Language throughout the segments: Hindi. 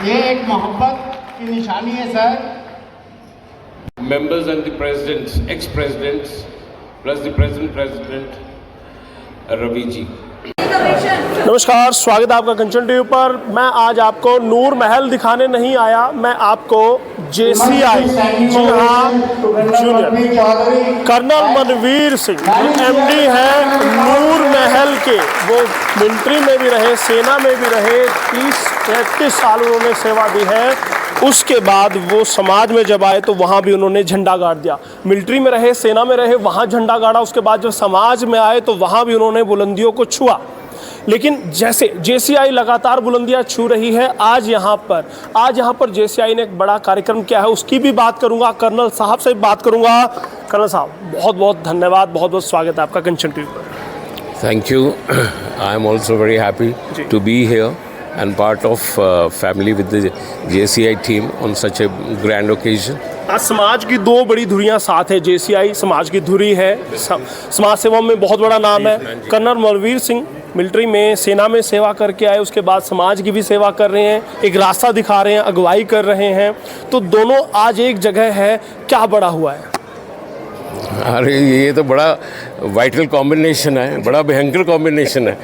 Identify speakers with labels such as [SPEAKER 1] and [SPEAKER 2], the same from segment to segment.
[SPEAKER 1] ये एक मोहब्बत की निशानी है sir.
[SPEAKER 2] Members and the presidents, ex-presidents, plus the present president, Ravi ji.
[SPEAKER 3] नमस्कार, स्वागत है आपका कंचन टीवी पर। मैं आज आपको नूर महल दिखाने नहीं आया, मैं आपको JCI, जी हाँ, junior colonel Manvir Singh MD हैं नूर महल के। वो मिलिट्री में भी रहे, सेना में भी रहे, 30-33 साल उन्होंने सेवा दी है। उसके बाद वो समाज में जब आए तो वहाँ भी उन्होंने झंडा गाड़ दिया। मिलिट्री में रहे, सेना में रहे, वहाँ झंडा गाड़ा। उसके बाद जब समाज में आए तो वहाँ भी उन्होंने बुलंदियों को छुआ। लेकिन जैसे JCI लगातार बुलंदियां छू रही है, आज यहाँ पर JCI ने एक बड़ा कार्यक्रम किया है, उसकी भी बात करूँगा। कर्नल साहब से बात करूँगा। कर्नल साहब, बहुत बहुत धन्यवाद, बहुत बहुत स्वागत है आपका कंचन टीवी पर।
[SPEAKER 2] Thank you. I am also very happy to be here and part of family with the JCI team on such a grand occasion.
[SPEAKER 3] आज समाज की दो बड़ी धुरियां साथ है। JCI समाज की धुरी है, समाज सेवा में बहुत बड़ा नाम है। कर्नल मनवीर सिंह मिलिट्री में, सेना में सेवा करके आए, उसके बाद समाज की भी सेवा कर रहे हैं, एक रास्ता दिखा रहे हैं, अगुवाई कर रहे हैं। तो दोनों आज एक जगह है, क्या बड़ा हुआ है?
[SPEAKER 2] अरे ये तो बड़ा वाइटल कॉम्बिनेशन है, बड़ा भयंकर कॉम्बिनेशन है।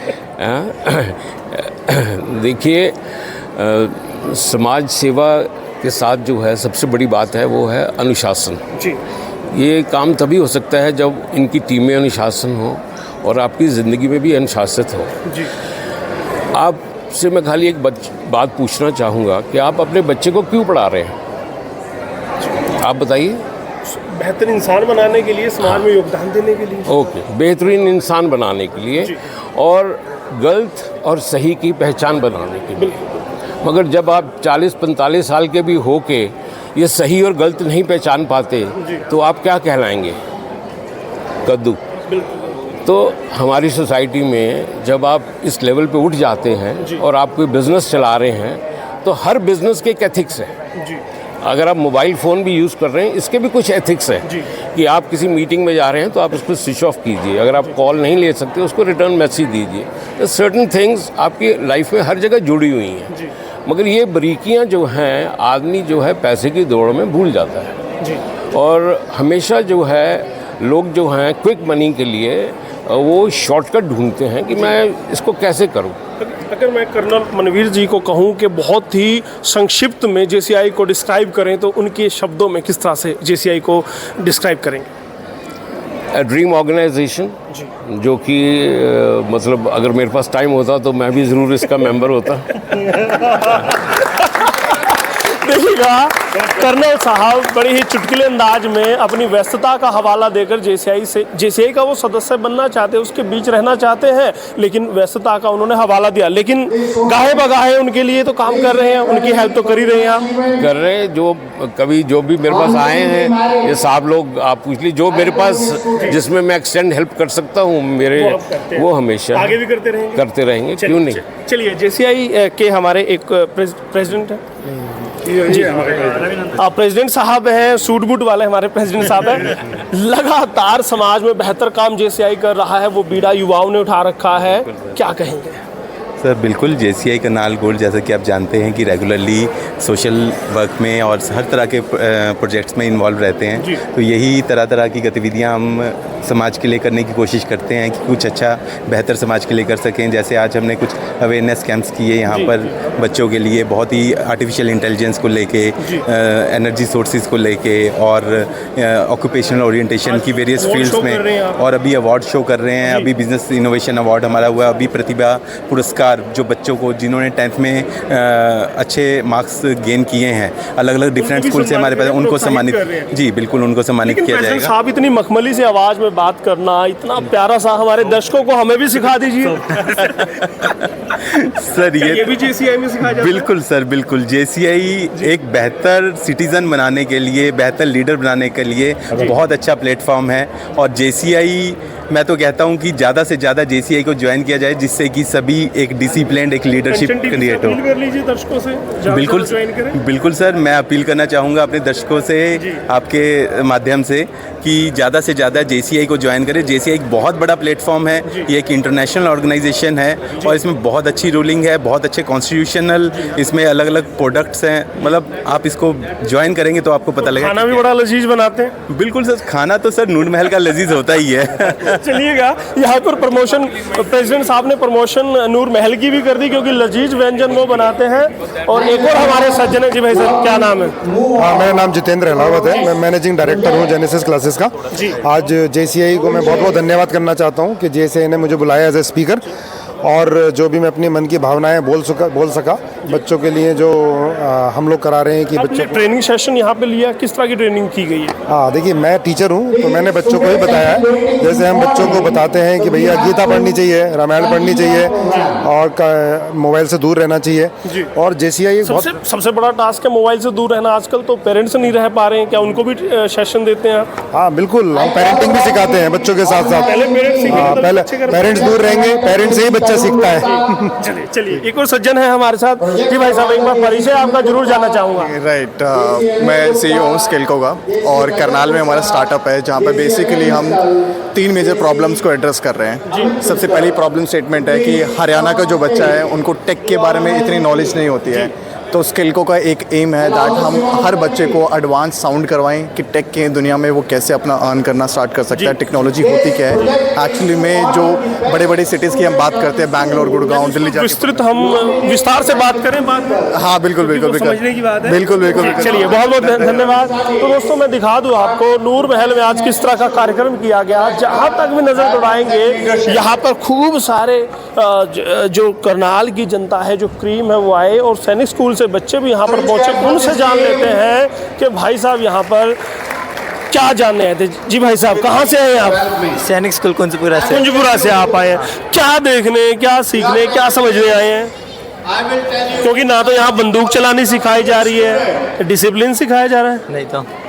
[SPEAKER 2] देखिए, समाज सेवा के साथ जो है सबसे बड़ी बात है वो है अनुशासन
[SPEAKER 3] जी।
[SPEAKER 2] ये काम तभी हो सकता है जब इनकी टीमें अनुशासन हो और आपकी ज़िंदगी में भी अनुशासित हो
[SPEAKER 3] जी।
[SPEAKER 2] आपसे मैं खाली एक बात पूछना चाहूँगा कि आप अपने बच्चे को क्यों पढ़ा रहे हैं? आप बताइए।
[SPEAKER 3] बेहतर इंसान बनाने के लिए, समाज में योगदान देने के लिए।
[SPEAKER 2] ओके, बेहतरीन इंसान बनाने के लिए और गलत और सही की पहचान बनाने के लिए। मगर जब आप 40-45 साल के भी हो के ये सही और गलत नहीं पहचान पाते तो आप क्या कहलाएंगे? कद्दू। तो हमारी सोसाइटी में जब आप इस लेवल पे उठ जाते हैं और आप कोई बिज़नेस चला रहे हैं तो हर बिज़नेस के एक एथिक्स है। अगर आप मोबाइल फ़ोन भी यूज़ कर रहे हैं, इसके भी कुछ एथिक्स हैं कि आप किसी मीटिंग में जा रहे हैं तो आप उसको स्विच ऑफ कीजिए। अगर आप कॉल नहीं ले सकते उसको रिटर्न मैसेज दीजिए। तो सर्टन थिंग्स आपकी लाइफ में हर जगह जुड़ी हुई हैं। मगर ये बारीकियाँ जो हैं आदमी जो है पैसे की दौड़ में भूल जाता है और हमेशा जो है लोग जो हैं क्विक मनी के लिए वो शॉर्टकट ढूंढते हैं कि मैं इसको कैसे करूं।
[SPEAKER 3] अगर मैं कर्नल मनवीर जी को कहूं कि बहुत ही संक्षिप्त में JCI को डिस्क्राइब करें तो उनके शब्दों में किस तरह से JCI को डिस्क्राइब करेंगे?
[SPEAKER 2] ड्रीम ऑर्गेनाइजेशन जो कि मतलब अगर मेरे पास टाइम होता तो मैं भी ज़रूर इसका मेंबर होता।
[SPEAKER 3] देखिएगा, कर्नल साहब बड़ी ही चुटकुले अंदाज में अपनी व्यस्तता का हवाला देकर JCI का वो सदस्य बनना चाहते हैं, उसके बीच रहना चाहते हैं, लेकिन व्यस्तता का उन्होंने हवाला दिया। लेकिन गाहे बगाहे उनके लिए तो काम कर रहे हैं, उनकी हेल्प तो कर ही रहे हैं। आप
[SPEAKER 2] कर रहे हैं। जो भी मेरे पास आए हैं ये साहब लोग, आप पूछ लीजिए, जो मेरे पास जिसमें मैं एक्सटेंड हेल्प कर सकता हूँ मेरे वो हमेशा
[SPEAKER 3] आगे भी करते रहेंगे।
[SPEAKER 2] क्यों नहीं।
[SPEAKER 3] चलिए, JCI के हमारे एक प्रेसिडेंट हैं, प्रेसिडेंट साहब हैं, सूट बूट वाले हमारे प्रेसिडेंट साहब हैं। लगातार समाज में बेहतर काम JCI कर रहा है, वो बीड़ा युवाओं ने उठा रखा है, क्या कहेंगे?
[SPEAKER 4] सर बिल्कुल, JCI करनाल गोल्ड जैसा कि आप जानते हैं कि रेगुलरली सोशल वर्क में और हर तरह के प्रोजेक्ट्स में इन्वॉल्व रहते हैं। तो यही तरह की गतिविधियां हम समाज के लिए करने की कोशिश करते हैं कि कुछ अच्छा बेहतर समाज के लिए कर सकें। जैसे आज हमने कुछ अवेयरनेस कैंप्स किए यहाँ पर बच्चों के लिए, बहुत ही आर्टिफिशियल इंटेलिजेंस को लेके, एनर्जी सोर्सेज को लेके और ऑक्यूपेशनल ओरिएंटेशन की वेरियस फील्ड्स में, और अभी अवार्ड शो कर रहे हैं। अभी बिजनेस इनोवेशन अवार्ड हमारा हुआ, अभी प्रतिभा पुरस्कार जो बच्चों को जिन्होंने 10th में अच्छे मार्क्स गेन किए हैं अलग अलग डिफरेंट स्कूल से हमारे पास, उनको सम्मानित, जी बिल्कुल उनको सम्मानित किया जाएगा।
[SPEAKER 3] साहब, इतनी मखमली से आवाज़ में बात करना इतना प्यारा सा, हमारे दर्शकों को हमें भी सिखा दीजिए।
[SPEAKER 4] सर ये
[SPEAKER 3] भी JCI में सिखाया जाता है?
[SPEAKER 4] बिल्कुल सर, बिल्कुल। JCI एक बेहतर सिटीज़न बनाने के लिए, बेहतर लीडर बनाने के लिए बहुत अच्छा प्लेटफॉर्म है। और JCI मैं तो कहता हूँ कि ज़्यादा से ज़्यादा JCI को ज्वाइन किया जाए, जिससे कि सभी एक डिसिप्लिन, एक लीडरशिप क्रिएट हो।
[SPEAKER 3] कर लीजिए दर्शकों से,
[SPEAKER 4] बिल्कुल
[SPEAKER 3] ज्वाइन करें।
[SPEAKER 4] बिल्कुल सर, मैं अपील करना चाहूँगा अपने दर्शकों से, आपके माध्यम से, कि ज़्यादा से ज़्यादा JCI को ज्वाइन करें। JCI एक बहुत बड़ा प्लेटफॉर्म है, ये एक इंटरनेशनल ऑर्गेनाइजेशन है और इसमें बहुत अच्छी रूलिंग है, बहुत अच्छे कॉन्स्टिट्यूशनल इसमें अलग अलग प्रोडक्ट्स हैं। मतलब आप इसको ज्वाइन करेंगे तो आपको पता लगेगा।
[SPEAKER 3] खाना भी बड़ा लजीज बनाते हैं।
[SPEAKER 4] बिल्कुल सर, खाना तो सर नूर महल का लजीज होता ही है।
[SPEAKER 3] चलिएगा, यहाँ पर प्रमोशन, प्रेसिडेंट साहब ने प्रमोशन नूर महल की भी कर दी, क्योंकि लजीज व्यंजन वो बनाते हैं। और एक और हमारे सज्जन है जी। भाई साहब क्या नाम है?
[SPEAKER 5] हाँ, मेरा नाम जितेंद्र अहलावत है, मैं मैनेजिंग डायरेक्टर हूँ जेनेसिस क्लासेस का। आज JCI को मैं बहुत बहुत धन्यवाद करना चाहता हूँ कि JCI ने मुझे बुलाया एज ए स्पीकर, और जो भी मैं अपनी मन की भावनाएं बोल सका बच्चों के लिए, जो हम लोग करा रहे हैं कि बच्चों को
[SPEAKER 3] ट्रेनिंग सेशन यहाँ पे लिया, किस तरह की ट्रेनिंग की गई है?
[SPEAKER 5] हाँ, देखिए, मैं टीचर हूँ तो मैंने बच्चों को ही बताया है, जैसे हम बच्चों को बताते हैं कि भैया गीता पढ़नी चाहिए, रामायण पढ़नी चाहिए और मोबाइल से दूर रहना चाहिए। और JCI
[SPEAKER 3] सबसे बड़ा टास्क है मोबाइल से दूर रहना। आजकल तो पेरेंट्स नहीं रह पा रहे हैं, क्या उनको भी सेशन देते हैं?
[SPEAKER 5] हाँ बिल्कुल, हम पेरेंटिंग भी सिखाते हैं बच्चों के साथ साथ। पहले पेरेंट्स दूर रहेंगे, पेरेंट्स से ही बच्चा सीखता है।
[SPEAKER 3] चलिए, एक और सज्जन है हमारे साथ जी। भाई साहब, एक बार परिचय आपका जरूर जानना चाहूँगा।
[SPEAKER 6] राइट, मैं CEO हूँ स्किलको का, और करनाल में हमारा स्टार्टअप है जहाँ पे बेसिकली हम 3 मेजर प्रॉब्लम्स को एड्रेस कर रहे हैं। सबसे पहली प्रॉब्लम स्टेटमेंट है कि हरियाणा का जो बच्चा है उनको टेक के बारे में इतनी नॉलेज नहीं होती है। तो स्किलको का एक एम है दैट हम हर बच्चे को एडवांस साउंड करवाएं कि टेक के दुनिया में वो कैसे अपना अर्न करना स्टार्ट कर सकता है, टेक्नोलॉजी होती क्या है। एक्चुअली में जो बड़े बड़े सिटीज़ की हम बात करते हैं, बैंगलोर, गुड़गांव, दिल्ली,
[SPEAKER 3] विस्तृत हम विस्तार से बात करें
[SPEAKER 6] हाँ बिल्कुल बिल्कुल
[SPEAKER 3] समझने की बात है।
[SPEAKER 6] बिल्कुल।
[SPEAKER 3] चलिए, बहुत बहुत धन्यवाद। तो दोस्तों, मैं दिखा दूं आपको नूर महल में आज किस तरह का कार्यक्रम किया गया। जहाँ तक भी नजर दौड़ाएंगे, यहाँ पर खूब सारे जो करनाल की जनता है, जो क्रीम है, वो आए, और सैनिक स्कूल से बच्चे भी यहाँ पर पहुँचे। उनसे जान लेते हैं कि भाई साहब यहाँ पर क्या जानने आए थे। जी भाई साहब, कहाँ से आए आप?
[SPEAKER 7] सैनिक स्कूल कुंजपुरा से।
[SPEAKER 3] कुंजपुरा से आप आए हैं। क्या देखने, क्या सीखने, क्या समझने आए हैं? क्योंकि ना तो यहाँ बंदूक चलानी सिखाई जा रही है, डिसिप्लिन सिखाया जा रहा है,
[SPEAKER 7] नहीं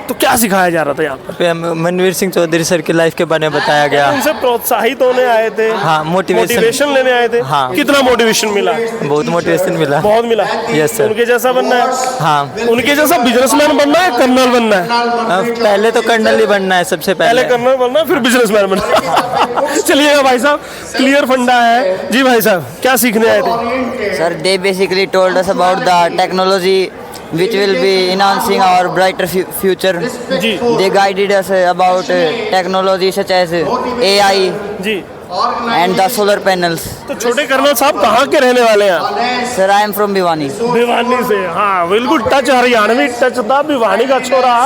[SPEAKER 3] तो क्या सिखाया जा रहा था यहाँ पर?
[SPEAKER 7] मनवीर सिंह चौधरी सर की लाइफ के बारे में बताया गया।
[SPEAKER 3] उनसे प्रोत्साहित होने आए थे।
[SPEAKER 7] हाँ, मोटिवेशन
[SPEAKER 3] लेने आए थे।
[SPEAKER 7] हाँ।
[SPEAKER 3] कितना मोटिवेशन मिला?
[SPEAKER 7] बहुत मोटिवेशन मिला।
[SPEAKER 3] बहुत मिला।
[SPEAKER 7] Yes sir.
[SPEAKER 3] उनके जैसा बनना है?
[SPEAKER 7] हाँ।
[SPEAKER 3] उनके जैसा बिजनेसमैन बनना है, कर्नल बनना है?
[SPEAKER 7] पहले तो कर्नल ही बनना है, सबसे पहले
[SPEAKER 3] कर्नल बनना है, फिर बिजनेसमैन बनना है। चलिएगा भाई साहब, क्लियर फंडा है। जी भाई साहब, क्या सीखने आए थे?
[SPEAKER 8] Sir, they basically told us about the technology which will be enhancing our brighter future. They guided us about technology such as AI and the solar panels.
[SPEAKER 3] तो छोटे कर्नल साहब कहाँ के रहने वाले हैं?
[SPEAKER 8] Sir, I am from Bhiwani.
[SPEAKER 3] Bhiwani से। हाँ बिल्कुल, टच हरियाणवी टच था। भिवानी का छोरा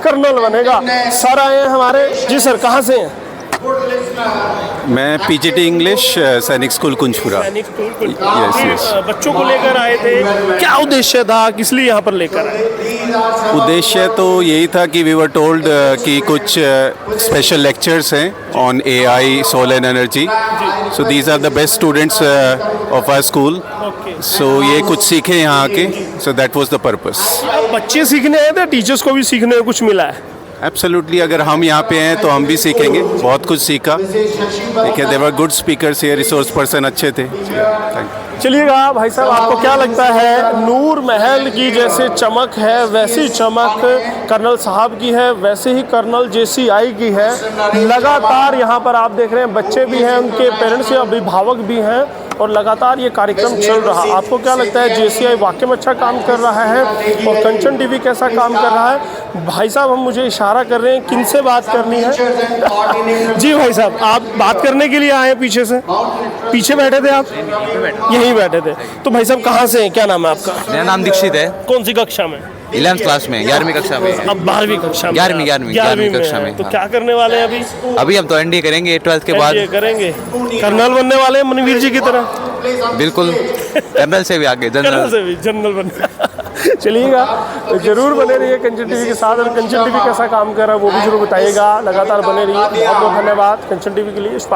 [SPEAKER 3] कर्नल बनेगा। सर आए हैं हमारे। जी सर, कहाँ से हैं?
[SPEAKER 9] मैं PGT इंग्लिश सैनिक स्कूल कुंजपुरा।
[SPEAKER 3] यस। बच्चों को लेकर आए थे, क्या उद्देश्य था, किस लिए यहाँ पर लेकर आए?
[SPEAKER 9] उद्देश्य तो यही था कि वी वर टोल्ड कि कुछ स्पेशल लेक्चर्स हैं on AI, solar energy. So these are the best students of our school. So ये कुछ सीखे यहाँ आके, so that was the purpose.
[SPEAKER 3] बच्चे सीखने आए थे, टीचर्स को भी सीखने को कुछ मिला है?
[SPEAKER 9] एब्सोल्युटली, अगर हम यहाँ पे हैं तो हम भी सीखेंगे। बहुत कुछ सीखा। देखिए, there were good speakers here, resource person अच्छे थे।
[SPEAKER 3] चलिएगा भाई साहब, आपको क्या लगता है नूर महल की जैसे चमक है, वैसी चमक कर्नल साहब की है, वैसे ही कर्नल JCI की है। लगातार यहाँ पर आप देख रहे हैं बच्चे भी हैं, उनके पेरेंट्स या अभिभावक भी हैं, और लगातार ये कार्यक्रम चल रहा। आपको क्या लगता है JCI वाकई में अच्छा काम कर रहा है, और कंचन TV कैसा काम कर रहा है? भाई साहब, हम मुझे इशारा कर रहे हैं, किन से बात करनी है? जी भाई साहब, आप बात करने के लिए आए हैं पीछे से? पीछे बैठे थे आप? यहीं बैठे थे। तो भाई साहब कहाँ से हैं, क्या नाम है आपका?
[SPEAKER 10] मेरा नाम दीक्षित है।
[SPEAKER 3] कौन सी कक्षा में?
[SPEAKER 10] 11th क्लास में, 11वीं कक्षा में।
[SPEAKER 3] अब 12वीं कक्षा में?
[SPEAKER 10] 11वीं कक्षा में।
[SPEAKER 3] तो क्या करने वाले हैं अभी?
[SPEAKER 10] अभी हम तो NDA करेंगे 12th के बाद।
[SPEAKER 3] करेंगे। कर्नल बनने वाले हैं मनवीर जी की तरह?
[SPEAKER 10] बिल्कुल, कर्नल से भी आगे,
[SPEAKER 3] जनरल बनने। चलिएगा, जरूर बने रहिए कंचन TV के साथ, और कंचन TV कैसा काम कर रहा है वो भी जरूर बताइएगा। लगातार बने रहिए। बहुत बहुत धन्यवाद कंचन TV के लिए। इस